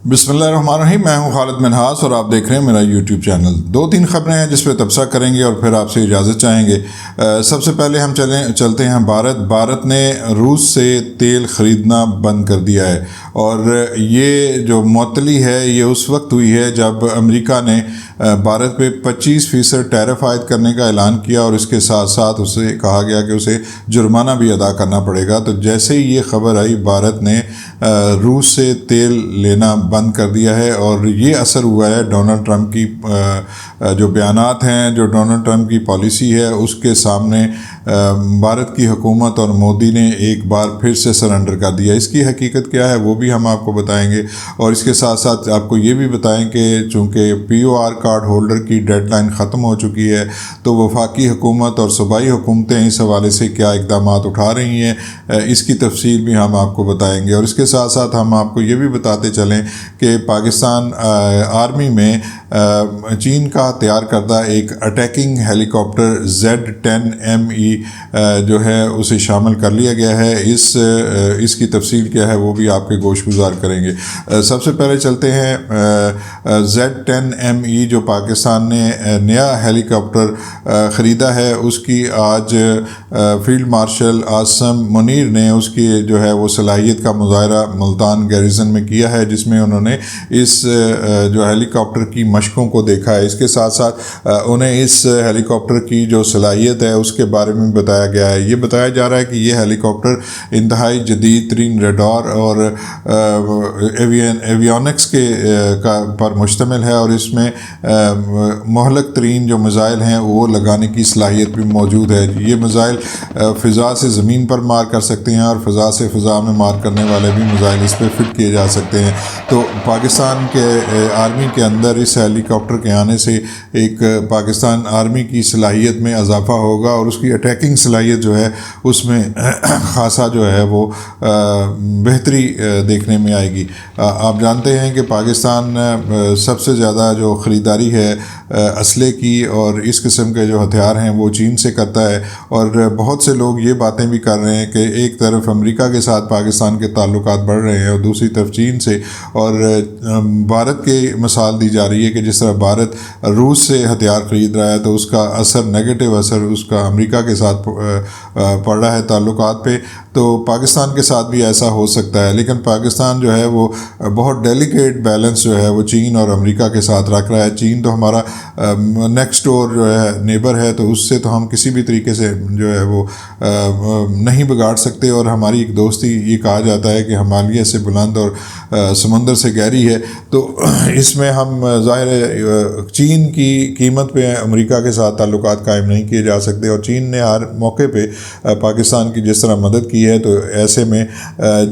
بسم اللہ الرحمن الرحیم، میں ہوں خالد منہاس اور آپ دیکھ رہے ہیں میرا یوٹیوب چینل۔ 2-3 خبریں ہیں جس پہ تبصرہ کریں گے اور پھر آپ سے اجازت چاہیں گے۔ سب سے پہلے ہم چلتے ہیں بھارت نے روس سے تیل خریدنا بند کر دیا ہے، اور یہ جو معطلی ہے یہ اس وقت ہوئی ہے جب امریکہ نے بھارت پہ 25% ٹیرف عائد کرنے کا اعلان کیا، اور اس کے ساتھ ساتھ اسے کہا گیا کہ اسے جرمانہ بھی ادا کرنا پڑے گا۔ تو جیسے ہی یہ خبر آئی، بھارت نے روس سے تیل لینا بند کر دیا ہے، اور یہ اثر ہوا ہے ڈونلڈ ٹرمپ کی جو بیانات ہیں، جو ڈونلڈ ٹرمپ کی پالیسی ہے، اس کے سامنے بھارت کی حکومت اور مودی نے ایک بار پھر سے سرنڈر کر دیا۔ اس کی حقیقت کیا ہے وہ بھی ہم آپ کو بتائیں گے، اور اس کے ساتھ ساتھ آپ کو یہ بھی بتائیں کہ چونکہ POR کارڈ ہولڈر کی ڈیڈ لائن ختم ہو چکی ہے، تو وفاقی حکومت اور صوبائی حکومتیں اس حوالے سے کیا اقدامات اٹھا رہی ہیں، اس کی تفصیل بھی ہم آپ کو بتائیں گے۔ اور اس کے ساتھ ساتھ ہم آپ کو یہ بھی بتاتے چلیں کہ پاکستان آرمی میں چین کا تیار کردہ ایک اٹیکنگ ہیلی کاپٹر Z-10ME جو ہے اسے شامل کر لیا گیا ہے۔ اس کی تفصیل کیا ہے وہ بھی آپ کے گوش گزار کریں گے۔ سب سے پہلے چلتے ہیں Z-10ME جو پاکستان نے نیا ہیلی کاپٹر خریدا ہے، اس کی آج فیلڈ مارشل عاصم منیر نے اس کی جو ہے وہ صلاحیت کا مظاہرہ ملتان گیریزن میں کیا ہے، جس میں انہوں نے اس جو ہیلی کاپٹر کی مشقوں کو دیکھا ہے۔ اس کے ساتھ ساتھ انہیں اس ہیلی کاپٹر کی جو صلاحیت ہے اس کے بارے میں بتایا گیا ہے۔ یہ بتایا جا رہا ہے کہ یہ ہیلی کاپٹر انتہائی جدید ترین ریڈار اور ایویونکس پر مشتمل ہے، اور اس میں مہلک ترین جو میزائل ہیں وہ لگانے کی صلاحیت بھی موجود ہے۔ یہ میزائل فضا سے زمین پر مار کر سکتے ہیں، اور فضا سے فضا میں مار کرنے والے بھی میزائل اس پہ فٹ کیے جا سکتے ہیں۔ تو پاکستان کے آرمی کے اندر اس ہیلی کاپٹر کے آنے سے ایک پاکستان آرمی کی صلاحیت میں اضافہ ہوگا، اور اس کی اٹیکنگ صلاحیت جو ہے اس میں خاصا جو ہے وہ بہتری دیکھنے میں آئے گی۔ آپ جانتے ہیں کہ پاکستان سب سے زیادہ جو خریداری ہے اسلحے کی اور اس قسم کے جو ہتھیار ہیں وہ چین سے کرتا ہے، اور بہت سے لوگ یہ باتیں بھی کر رہے ہیں کہ ایک طرف امریکہ کے ساتھ پاکستان کے تعلقات بڑھ رہے ہیں اور دوسری طرف چین سے، اور بھارت کی مثال دی جا رہی ہے کہ جس طرح بھارت روس سے ہتھیار خرید رہا ہے تو اس کا اثر نیگیٹو اثر اس کا امریکہ کے ساتھ پڑ رہا ہے تعلقات پہ، تو پاکستان کے ساتھ بھی ایسا ہو سکتا ہے۔ لیکن پاکستان جو ہے وہ بہت ڈیلیکیٹ بیلنس جو ہے وہ چین اور امریکہ کے ساتھ رکھ رہا ہے۔ چین تو ہمارا نیکسٹ ڈور جو ہے نیبر ہے، تو اس سے تو ہم کسی بھی طریقے سے جو ہے وہ نہیں بگاڑ سکتے، اور ہماری ایک دوستی یہ کہا جاتا ہے کہ ہمالیہ سے بلند اور سمندر سے گہری ہے۔ تو اس میں ہم ظاہر ہے چین کی قیمت پہ امریکہ کے ساتھ تعلقات قائم نہیں کیے جا سکتے، اور چین نے ہر موقع پہ پاکستان کی جس طرح مدد کی ہے، تو ایسے میں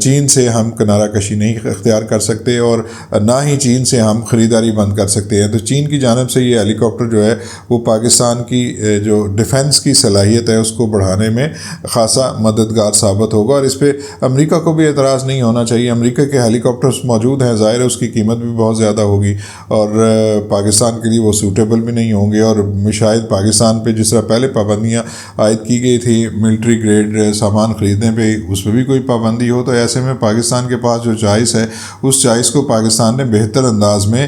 چین سے ہم کنارہ کشی نہیں اختیار کر سکتے، اور نہ ہی چین سے ہم خریداری بند کر سکتے ہیں۔ تو چین کی جانب سے یہ ہیلی کاپٹر جو ہے وہ پاکستان کی جو ڈیفنس کی صلاحیت ہے اس کو بڑھانے میں خاصا مددگار ثابت ہوگا، اور اس پہ امریکہ کو بھی اعتراض نہیں ہونا چاہیے۔ امریکہ کے ہیلی کاپٹرز موجود ہیں، ظاہر ہے اس کی قیمت بھی بہت زیادہ ہوگی، اور پاکستان کے لیے وہ سوٹیبل بھی نہیں ہوں گے، اور شاید پاکستان پہ جس طرح پہلے پابندیاں عائد کی گئی تھی ملٹری گریڈ سامان خریدنے پہ، اس پہ بھی کوئی پابندی ہو، تو ایسے میں پاکستان کے پاس جو چوائس ہے اس چوائس کو پاکستان نے بہتر انداز میں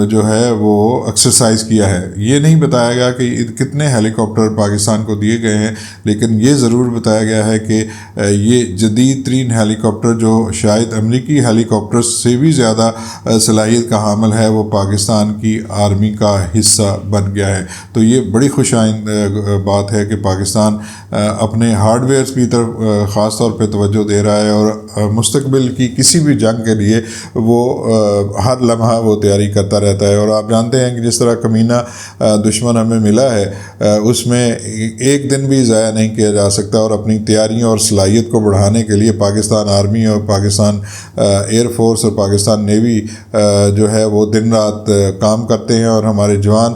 جو ہے وہ ایکسرسائز کیا ہے۔ یہ نہیں بتایا گیا کہ کتنے ہیلی کاپٹر پاکستان کو دیے گئے ہیں، لیکن یہ ضرور بتایا گیا ہے کہ یہ جدید ترین ہیلی کاپٹر جو شاید امریکی ہیلی کاپٹر سے بھی زیادہ صلاحیت کا حامل ہے وہ پاکستان کی آرمی کا حصہ بن گیا ہے۔ تو یہ بڑی خوش آئند بات ہے کہ پاکستان اپنے ہارڈ ویئرز کی طرف خاص طور پہ توجہ دے رہا ہے، اور مستقبل کی کسی بھی جنگ کے لیے وہ ہر لمحہ وہ تیاری کرتا رہتا ہے۔ اور آپ جانتے ہیں کہ جس طرح کمینہ دشمن ہمیں ملا ہے اس میں ایک دن بھی ضائع نہیں کیا جا سکتا، اور اپنی تیاریوں اور صلاحیت کو بڑھانے کے لیے پاکستان آرمی اور پاکستان ایئر فورس اور پاکستان نیوی جو ہے وہ دن رات کام کرتے ہیں، اور ہمارے جوان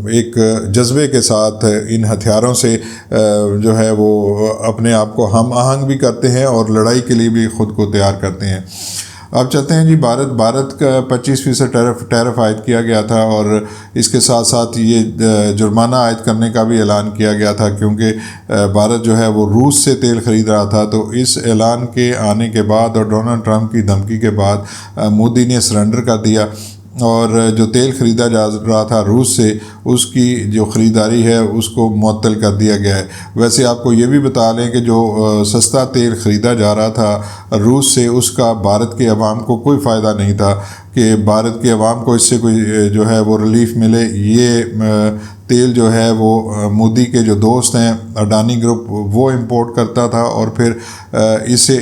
ایک جذبے کے ساتھ ان ہتھیاروں سے جو ہے وہ اپنے آپ کو ہم آہنگ بھی کرتے ہیں اور لڑائی کے لیے بھی خود کو تیار کرتے ہیں۔ اب چلتے ہیں جی بھارت کا 25% ٹیرف عائد کیا گیا تھا، اور اس کے ساتھ ساتھ یہ جرمانہ عائد کرنے کا بھی اعلان کیا گیا تھا، کیونکہ بھارت جو ہے وہ روس سے تیل خرید رہا تھا۔ تو اس اعلان کے آنے کے بعد اور ڈونلڈ ٹرمپ کی دھمکی کے بعد مودی نے سرنڈر کر دیا، اور جو تیل خریدا جا رہا تھا روس سے، اس کی جو خریداری ہے اس کو معطل کر دیا گیا ہے۔ ویسے آپ کو یہ بھی بتا لیں کہ جو سستا تیل خریدا جا رہا تھا روس سے، اس کا بھارت کے عوام کو کوئی فائدہ نہیں تھا کہ بھارت کے عوام کو اس سے کوئی جو ہے وہ ریلیف ملے۔ یہ تیل جو ہے وہ مودی کے جو دوست ہیں اڈانی گروپ، وہ امپورٹ کرتا تھا، اور پھر اسے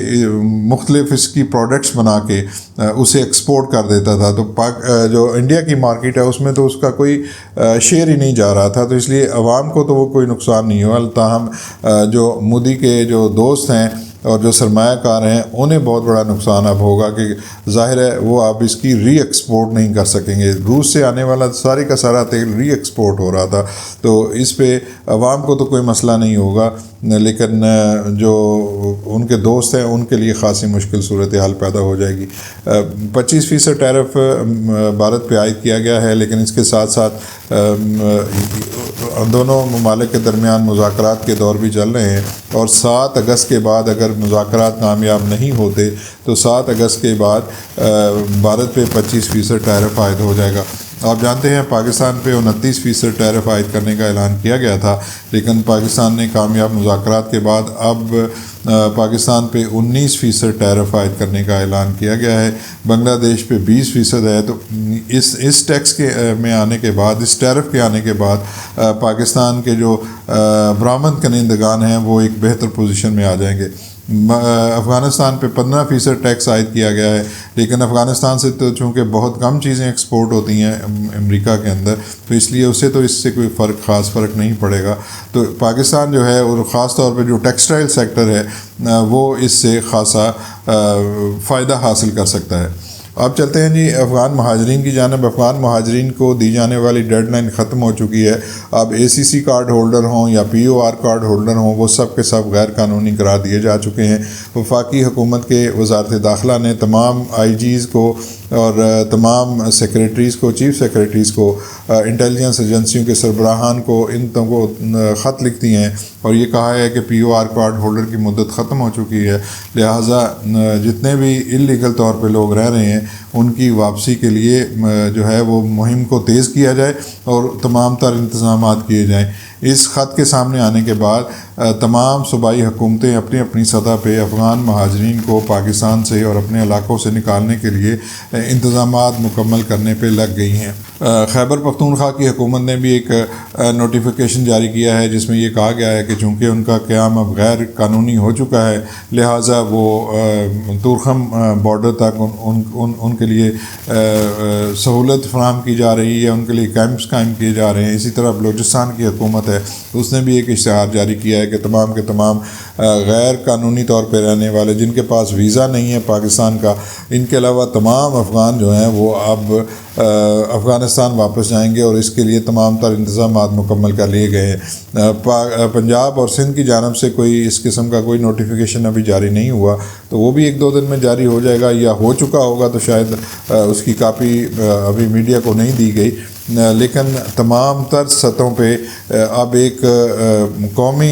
مختلف اس کی پروڈکٹس بنا کے اسے ایکسپورٹ کر دیتا تھا۔ تو جو انڈیا کی مارکیٹ ہے اس میں تو اس کا کوئی شیئر ہی نہیں جا رہا تھا، تو اس لیے عوام کو تو وہ کوئی نقصان نہیں ہوا۔ تاہم جو مودی کے جو دوست ہیں اور جو سرمایہ کار ہیں انہیں بہت بڑا نقصان اب ہوگا، کہ ظاہر ہے وہ اب اس کی ری ایکسپورٹ نہیں کر سکیں گے۔ روس سے آنے والا سارے کا سارا تیل ری ایکسپورٹ ہو رہا تھا، تو اس پہ عوام کو تو کوئی مسئلہ نہیں ہوگا، لیکن جو ان کے دوست ہیں ان کے لیے خاصی مشکل صورتحال پیدا ہو جائے گی۔ 25% ٹیرف بھارت پہ عائد کیا گیا ہے، لیکن اس کے ساتھ ساتھ دونوں ممالک کے درمیان مذاکرات کے دور بھی چل رہے ہیں، اور 7 اگست کے بعد اگر مذاکرات کامیاب نہیں ہوتے تو 7 اگست کے بعد بھارت پہ 25% ٹیرف عائد ہو جائے گا۔ آپ جانتے ہیں پاکستان پہ 29% ٹیرف عائد کرنے کا اعلان کیا گیا تھا، لیکن پاکستان نے کامیاب مذاکرات کے بعد اب پاکستان پہ 19% ٹیرف عائد کرنے کا اعلان کیا گیا ہے۔ بنگلہ دیش پہ 20% ہے۔ تو اس ٹیکس کے میں آنے کے بعد، اس ٹیرف کے آنے کے بعد پاکستان کے جو برآمد کنندگان ہیں وہ ایک بہتر پوزیشن میں آ جائیں گے۔ افغانستان پہ 15% ٹیکس عائد کیا گیا ہے، لیکن افغانستان سے تو چونکہ بہت کم چیزیں ایکسپورٹ ہوتی ہیں امریکہ کے اندر، تو اس لیے اسے تو اس سے کوئی خاص فرق نہیں پڑے گا۔ تو پاکستان جو ہے، اور خاص طور پہ جو ٹیکسٹائل سیکٹر ہے وہ اس سے خاصا فائدہ حاصل کر سکتا ہے۔ اب چلتے ہیں جی افغان مہاجرین کی جانب۔ افغان مہاجرین کو دی جانے والی ڈیڈ لائن ختم ہو چکی ہے۔ اب ACC کارڈ ہولڈر ہوں یا POR کارڈ ہولڈر ہوں، وہ سب کے سب غیر قانونی قرار دیے جا چکے ہیں۔ وفاقی حکومت کے وزارت داخلہ نے تمام IGs کو اور تمام سیکریٹریز کو، چیف سیکریٹریز کو، انٹیلیجنس ایجنسیوں کے سربراہان کو، ان کو خط لکھ دیے ہیں، اور یہ کہا ہے کہ POR کارڈ ہولڈر کی مدت ختم ہو چکی ہے، لہٰذا جتنے بھی انلیگل طور پہ لوگ رہ رہے ہیں ان کی واپسی کے لیے جو ہے وہ مہم کو تیز کیا جائے اور تمام تر انتظامات کیے جائیں۔ اس خط کے سامنے آنے کے بعد تمام صوبائی حکومتیں اپنی اپنی سطح پہ افغان مہاجرین کو پاکستان سے اور اپنے علاقوں سے نکالنے کے لیے انتظامات مکمل کرنے پہ لگ گئی ہیں۔ خیبر پختونخوا کی حکومت نے بھی ایک نوٹیفیکیشن جاری کیا ہے، جس میں یہ کہا گیا ہے کہ چونکہ ان کا قیام اب غیر قانونی ہو چکا ہے، لہٰذا وہ تورخم بارڈر تک ان کے لیے سہولت فراہم کی جا رہی ہے، ان کے لیے کیمپس قائم کیے جا رہے ہیں۔ اسی طرح بلوچستان کی حکومت ہے، اس نے بھی ایک اشتہار جاری کیا ہے کہ تمام کے تمام غیر قانونی طور پہ رہنے والے جن کے پاس ویزا نہیں ہے پاکستان کا، ان کے علاوہ تمام افغان جو ہیں وہ اب افغانستان واپس جائیں گے، اور اس کے لیے تمام تر انتظامات مکمل کر لیے گئے ہیں۔ پنجاب اور سندھ کی جانب سے کوئی اس قسم کا کوئی نوٹیفیکیشن ابھی جاری نہیں ہوا، تو وہ بھی 1-2 دن میں جاری ہو جائے گا، یا ہو چکا ہوگا تو شاید اس کی کاپی ابھی میڈیا کو نہیں دی گئی، لیکن تمام تر سطحوں پہ اب ایک قومی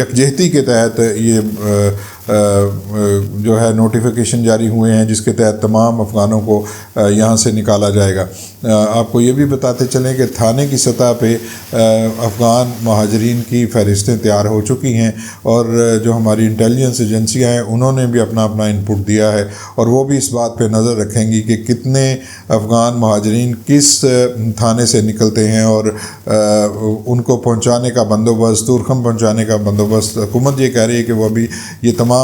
یکجہتی کے تحت یہ جو ہے نوٹیفیکیشن جاری ہوئے ہیں، جس کے تحت تمام افغانوں کو یہاں سے نکالا جائے گا۔ آپ کو یہ بھی بتاتے چلیں کہ تھانے کی سطح پہ افغان مہاجرین کی فہرستیں تیار ہو چکی ہیں، اور جو ہماری انٹیلیجنس ایجنسیاں ہیں انہوں نے بھی اپنا انپٹ دیا ہے، اور وہ بھی اس بات پہ نظر رکھیں گی کہ کتنے افغان مہاجرین کس تھانے سے نکلتے ہیں، اور ان کو پہنچانے کا بندوبست، تورخم پہنچانے کا بندوبست حکومت یہ کہہ رہی ہے کہ وہ ابھی یہ تمام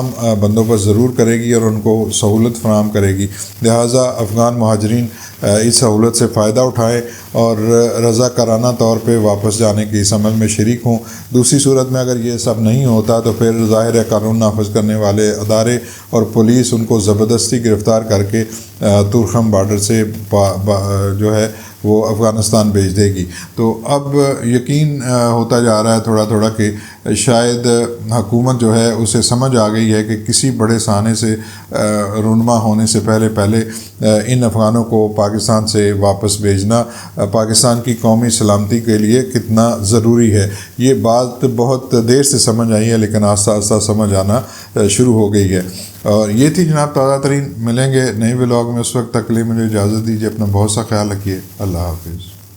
بندوبست ضرور کرے گی اور ان کو سہولت فراہم کرے گی۔ لہٰذا افغان مہاجرین اس سہولت سے فائدہ اٹھائیں اور رضاکارانہ طور پہ واپس جانے کے اس عمل میں شریک ہوں۔ دوسری صورت میں اگر یہ سب نہیں ہوتا تو پھر ظاہر ہے قانون نافذ کرنے والے ادارے اور پولیس ان کو زبردستی گرفتار کر کے تورخم بارڈر سے جو ہے وہ افغانستان بھیج دے گی۔ تو اب یقین ہوتا جا رہا ہے تھوڑا تھوڑا کہ شاید حکومت جو ہے اسے سمجھ آ گئی ہے کہ کسی بڑے سہانے سے رونما ہونے سے پہلے ان افغانوں کو پاکستان سے واپس بھیجنا پاکستان کی قومی سلامتی کے لیے کتنا ضروری ہے۔ یہ بات بہت دیر سے سمجھ آئی ہے لیکن آہستہ آہستہ سمجھ آنا شروع ہو گئی ہے۔ اور یہ تھی جناب تازہ ترین، ملیں گے نئے ولاگ میں، اس وقت تک کے لیے مجھے اجازت دیجیے، اپنا بہت سا خیال رکھیے، اللہ حافظ۔